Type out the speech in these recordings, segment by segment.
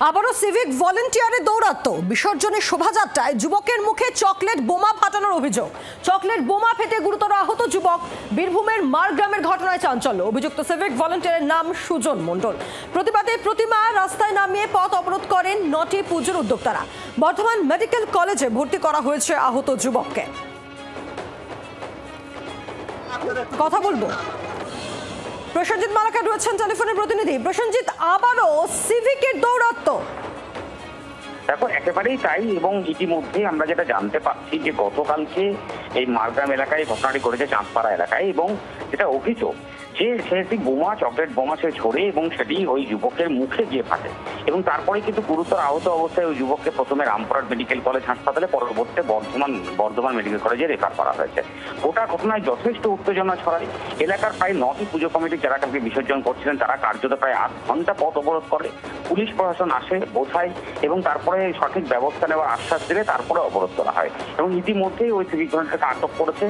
আবারও সিভিক ভলেন্টিয়ারে দৌরাত্ম্য। বিসর্জনের শোভাযাত্রায় যুবকের মুখে চকলেট বোমা ফাটানোর অভিযোগ। চকলেট বোমা ফেটে গুরুতর আহত যুবক। বীরভূমের মারগ্রামের ঘটনায় চাঞ্চল্য। অভিযুক্ত সিভিক ভলেন্টিয়ারের নাম সুজন মণ্ডল। প্রতিবাদে প্রতিমা রাস্তায় নামিয়ে পথ অবরোধ করেন নটি পুজোর উদ্যোক্তারা। বর্ধমান মেডিকেল কলেজে ভর্তি করা হয়েছে আহত যুবককে। কথা বলবো, প্রসেনজিৎ মালাকার রয়েছেন টেলিফোনের প্রতিনিধি। প্রসেনজিৎ, আবারও সিভিকের দৌরাত্ম্য। দেখো, একেবারেই তাই। এবং ইতিমধ্যে আমরা যেটা জানতে পারছি যে গতকালকে এই মারগ্রাম এলাকায় ঘটনাটি ঘটেছে, চাঁদপাড়া এলাকায়, এবং যেটা অভিযোগ যে সেটি বোমা, চকলেট বোমা সে ছোড়ে এবং সেটি ওই যুবকের মুখে গিয়ে ফাটে। এবং তারপরে কিন্তু গুরুতর আহত অবস্থায় ওই যুবককে প্রথমে রামপুরহাট মেডিকেল কলেজ হাসপাতালে, পরবর্তীতে বর্ধমান মেডিকেল কলেজে রেফার করা হয়েছে। গোটা ঘটনায় যথেষ্ট উত্তেজনা ছড়ায়। এলাকার প্রায় 9টি পুজো কমিটি যারা কালকে বিসর্জন করছিলেন তারা কার্যত প্রায় 8 ঘন্টা পথ অবরোধ করে। পুলিশ প্রশাসন আসে, বোঝায় এবং তারপরে সঠিক ব্যবস্থা নেওয়ার আশ্বাস দিলে তারপরে অবরোধ করা হয়। এবং ইতিমধ্যেই ওই সিভিক ভলেন্টিয়ারকে আটক করেছে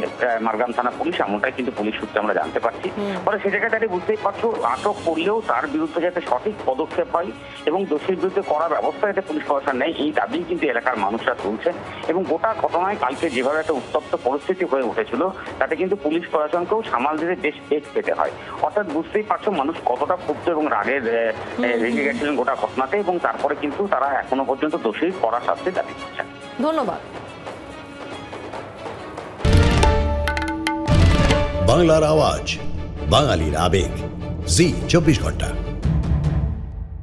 মারগ্রাম থানা পুলিশ, এমনটাই কিন্তু পুলিশ সূত্রে আমরা জানতে পারছি। ফলে সে জায়গায় দাঁড়িয়ে বুঝতেই পারছো, আটক করলেও তার বিরুদ্ধে যাতে সঠিক পদক্ষেপ হয় এবং দোষীর বিরুদ্ধে করা ব্যবস্থা যাতে পুলিশ প্রশাসন নেয়, এই দাবি কিন্তু এলাকার মানুষরা তুলছেন। এবং গোটা ঘটনায় কালকে যেভাবে একটা উত্তপ্ত পরিস্থিতি হয়ে উঠেছিল তাতে কিন্তু পুলিশ প্রশাসনকেও সামাল দিতে বেশ বেগ পেতে হয়। অর্থাৎ বুঝতেই পারছো মানুষ কতটা ক্ষুব্ধ এবং রাগের রেগে গেছিলেন গোটা ঘটনাতে। এবং তারপরে কিন্তু তারা এখনো পর্যন্ত দোষীর কড়া শাস্তি দাবি করছেন। ধন্যবাদ। বাংলার আওয়াজ, বাঙালির আবেগ, জি 24 ঘন্টা।